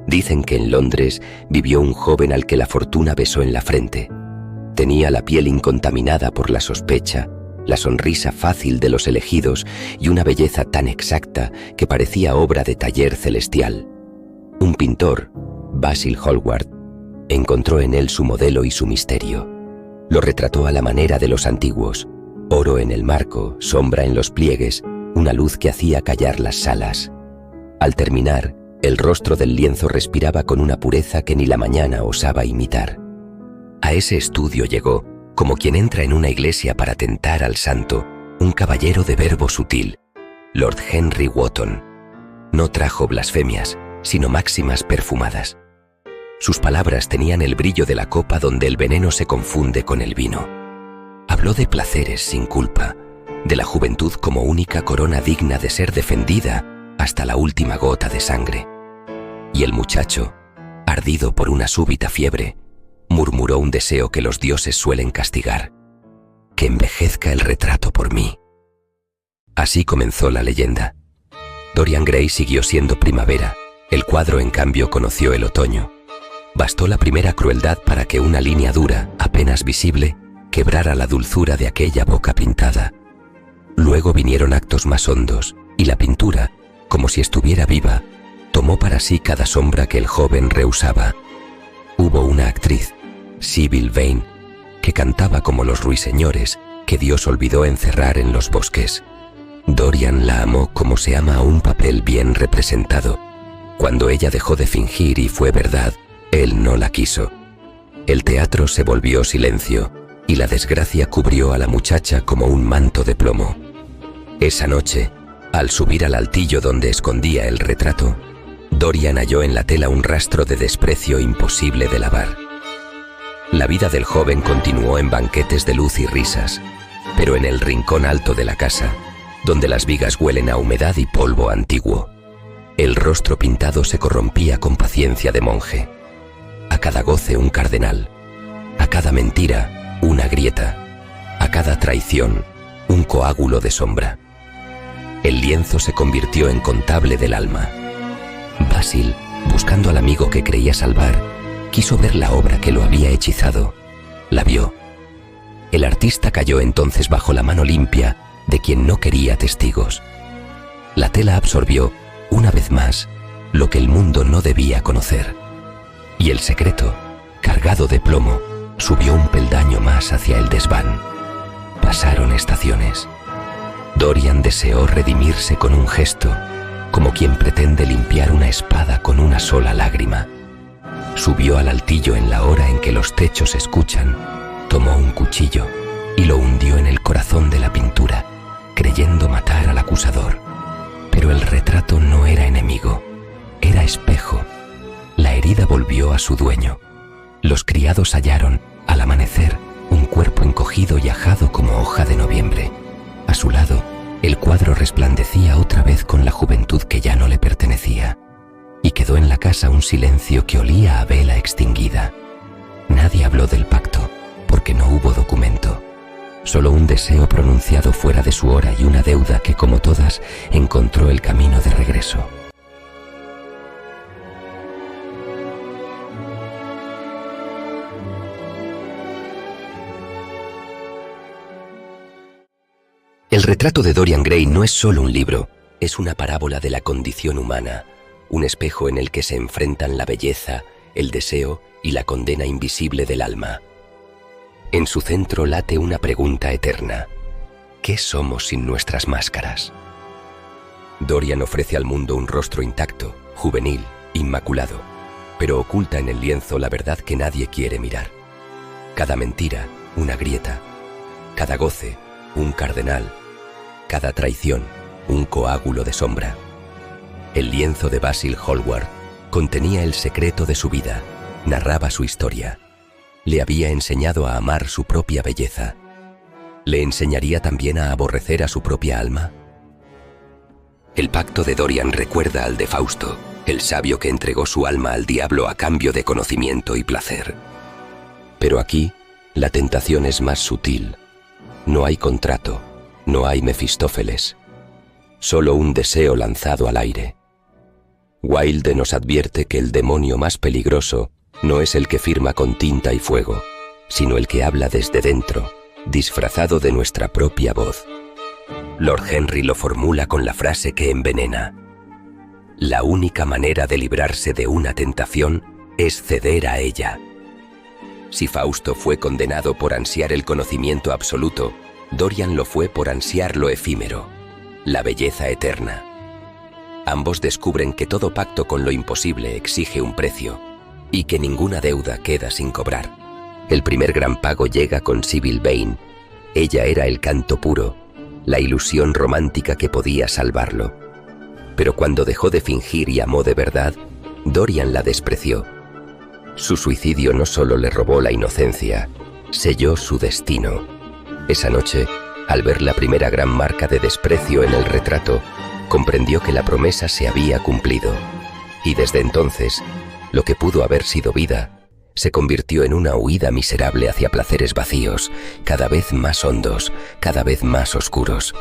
Dicen que en Londres vivió un joven al que la fortuna besó en la frente. Tenía la piel incontaminada por la sospecha, la sonrisa fácil de los elegidos y una belleza tan exacta que parecía obra de taller celestial. Un pintor, Basil Hallward, encontró en él su modelo y su misterio. Lo retrató a la manera de los antiguos: oro en el marco, sombra en los pliegues, una luz que hacía callar las salas. Al terminar, el rostro del lienzo respiraba con una pureza que ni la mañana osaba imitar. A ese estudio llegó, como quien entra en una iglesia para tentar al santo, un caballero de verbo sutil, Lord Henry Wotton. No trajo blasfemias, sino máximas perfumadas. Sus palabras tenían el brillo de la copa donde el veneno se confunde con el vino. Habló de placeres sin culpa, de la juventud como única corona digna de ser defendida hasta la última gota de sangre. Y el muchacho, ardido por una súbita fiebre, murmuró un deseo que los dioses suelen castigar: que envejezca el retrato por mí. Así comenzó la leyenda. Dorian Gray siguió siendo primavera, el cuadro en cambio conoció el otoño. Bastó la primera crueldad para que una línea dura, apenas visible, quebrara la dulzura de aquella boca pintada. Luego vinieron actos más hondos, y la pintura, como si estuviera viva, tomó para sí cada sombra que el joven rehusaba. Hubo una actriz, Sybil Vane, que cantaba como los ruiseñores que Dios olvidó encerrar en los bosques. Dorian la amó como se ama a un papel bien representado. Cuando ella dejó de fingir y fue verdad, él no la quiso. El teatro se volvió silencio, y la desgracia cubrió a la muchacha como un manto de plomo. Esa noche, al subir al altillo donde escondía el retrato, Dorian halló en la tela un rastro de desprecio imposible de lavar. La vida del joven continuó en banquetes de luz y risas, pero en el rincón alto de la casa, donde las vigas huelen a humedad y polvo antiguo, el rostro pintado se corrompía con paciencia de monje. A cada goce un cardenal, a cada mentira una grieta, a cada traición un coágulo de sombra. El lienzo se convirtió en contable del alma. Basil, buscando al amigo que creía salvar, quiso ver la obra que lo había hechizado. La vio. El artista cayó entonces bajo la mano limpia de quien no quería testigos. La tela absorbió, una vez más, lo que el mundo no debía conocer. Y el secreto, cargado de plomo, subió un peldaño más hacia el desván. Pasaron estaciones. Dorian deseó redimirse con un gesto, como quien pretende limpiar una espada con una sola lágrima. Subió al altillo en la hora en que los techos escuchan, tomó un cuchillo y lo hundió en el corazón de la pintura, creyendo matar al acusador. Pero el retrato no era enemigo, era espejo. La herida volvió a su dueño. Los criados hallaron, al amanecer, un cuerpo encogido y ajado como hoja de noviembre. A su lado, el cuadro resplandecía otra vez con la juventud que ya no le pertenecía. Y quedó en la casa un silencio que olía a vela extinguida. Nadie habló del pacto, porque no hubo documento. Solo un deseo pronunciado fuera de su hora y una deuda que, como todas, encontró el camino de regreso. El retrato de Dorian Gray no es solo un libro, es una parábola de la condición humana, un espejo en el que se enfrentan la belleza, el deseo y la condena invisible del alma. En su centro late una pregunta eterna: ¿qué somos sin nuestras máscaras? Dorian ofrece al mundo un rostro intacto, juvenil, inmaculado, pero oculta en el lienzo la verdad que nadie quiere mirar. Cada mentira, una grieta; cada goce, un cardenal; cada traición, un coágulo de sombra. El lienzo de Basil Hallward contenía el secreto de su vida, narraba su historia. Le había enseñado a amar su propia belleza. ¿Le enseñaría también a aborrecer a su propia alma? El pacto de Dorian recuerda al de Fausto, el sabio que entregó su alma al diablo a cambio de conocimiento y placer. Pero aquí, la tentación es más sutil. No hay contrato, no hay Mefistófeles, solo un deseo lanzado al aire. Wilde nos advierte que el demonio más peligroso no es el que firma con tinta y fuego, sino el que habla desde dentro, disfrazado de nuestra propia voz. Lord Henry lo formula con la frase que envenena: la única manera de librarse de una tentación es ceder a ella. Si Fausto fue condenado por ansiar el conocimiento absoluto, Dorian lo fue por ansiar lo efímero, la belleza eterna. Ambos descubren que todo pacto con lo imposible exige un precio y que ninguna deuda queda sin cobrar. El primer gran pago llega con Sybil Vane. Ella era el canto puro, la ilusión romántica que podía salvarlo. Pero cuando dejó de fingir y amó de verdad, Dorian la despreció. Su suicidio no solo le robó la inocencia, selló su destino. Esa noche, al ver la primera gran marca de desprecio en el retrato, comprendió que la promesa se había cumplido, y desde entonces, lo que pudo haber sido vida, se convirtió en una huida miserable hacia placeres vacíos, cada vez más hondos, cada vez más oscuros.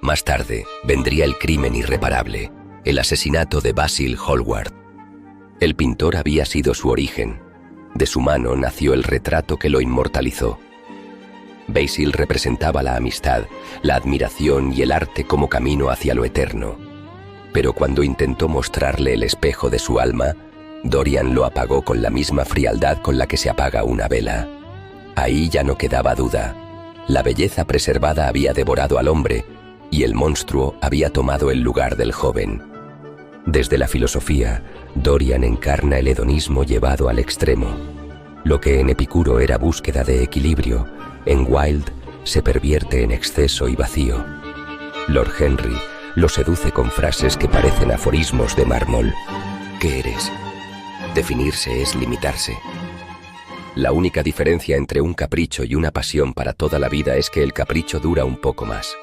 Más tarde, vendría el crimen irreparable, el asesinato de Basil Hallward. El pintor había sido su origen. De su mano nació el retrato que lo inmortalizó. Basil representaba la amistad, la admiración y el arte como camino hacia lo eterno. Pero cuando intentó mostrarle el espejo de su alma, Dorian lo apagó con la misma frialdad con la que se apaga una vela. Ahí ya no quedaba duda. La belleza preservada había devorado al hombre y el monstruo había tomado el lugar del joven. Desde la filosofía, Dorian encarna el hedonismo llevado al extremo. Lo que en Epicuro era búsqueda de equilibrio, en Wilde se pervierte en exceso y vacío. Lord Henry lo seduce con frases que parecen aforismos de mármol. ¿Qué eres? Definirse es limitarse. La única diferencia entre un capricho y una pasión para toda la vida es que el capricho dura un poco más.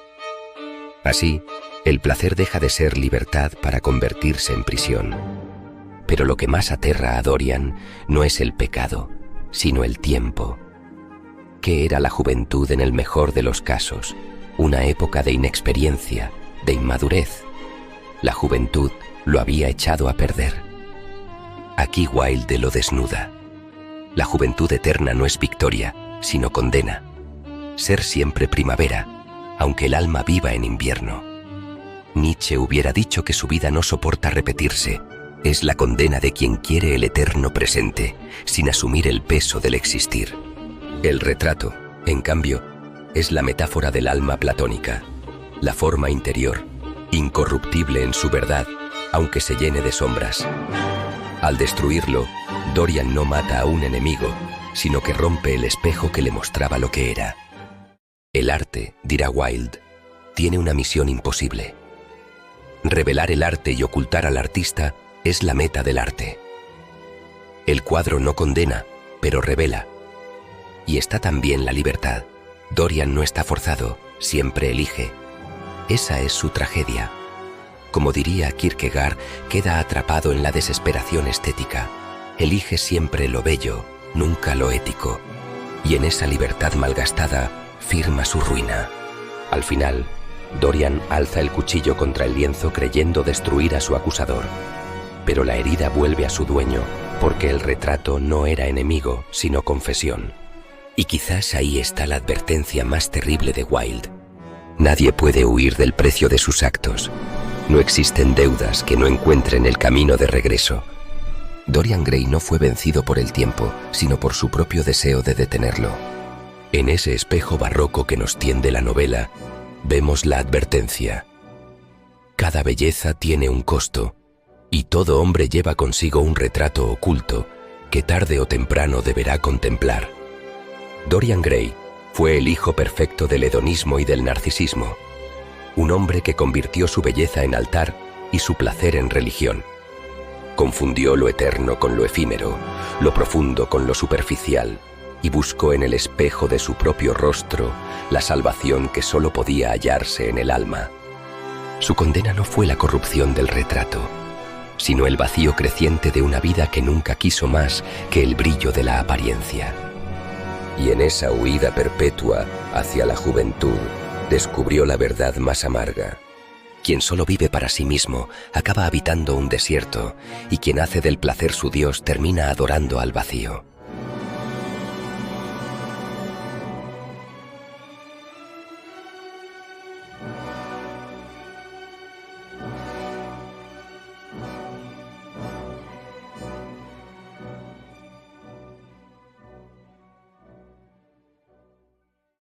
Así, el placer deja de ser libertad para convertirse en prisión. Pero lo que más aterra a Dorian no es el pecado, sino el tiempo. ¿Qué era la juventud en el mejor de los casos? Una época de inexperiencia, de inmadurez. La juventud lo había echado a perder. Aquí Wilde lo desnuda. La juventud eterna no es victoria, sino condena. Ser siempre primavera, aunque el alma viva en invierno. Nietzsche hubiera dicho que su vida no soporta repetirse. Es la condena de quien quiere el eterno presente, sin asumir el peso del existir. El retrato, en cambio, es la metáfora del alma platónica, la forma interior, incorruptible en su verdad, aunque se llene de sombras. Al destruirlo, Dorian no mata a un enemigo, sino que rompe el espejo que le mostraba lo que era. El arte, dirá Wilde, tiene una misión imposible. Revelar el arte y ocultar al artista es la meta del arte. El cuadro no condena, pero revela. Y está también la libertad. Dorian no está forzado, siempre elige. Esa es su tragedia. Como diría Kierkegaard, queda atrapado en la desesperación estética. Elige siempre lo bello, nunca lo ético. Y en esa libertad malgastada, firma su ruina. Al final, Dorian alza el cuchillo contra el lienzo creyendo destruir a su acusador. Pero la herida vuelve a su dueño, porque el retrato no era enemigo, sino confesión. Y quizás ahí está la advertencia más terrible de Wilde. Nadie puede huir del precio de sus actos. No existen deudas que no encuentren el camino de regreso. Dorian Gray no fue vencido por el tiempo, sino por su propio deseo de detenerlo. En ese espejo barroco que nos tiende la novela, vemos la advertencia. Cada belleza tiene un costo, y todo hombre lleva consigo un retrato oculto que tarde o temprano deberá contemplar. Dorian Gray fue el hijo perfecto del hedonismo y del narcisismo, un hombre que convirtió su belleza en altar y su placer en religión. Confundió lo eterno con lo efímero, lo profundo con lo superficial, y buscó en el espejo de su propio rostro la salvación que solo podía hallarse en el alma. Su condena no fue la corrupción del retrato, sino el vacío creciente de una vida que nunca quiso más que el brillo de la apariencia. Y en esa huida perpetua hacia la juventud, descubrió la verdad más amarga. Quien solo vive para sí mismo acaba habitando un desierto, y quien hace del placer su Dios termina adorando al vacío.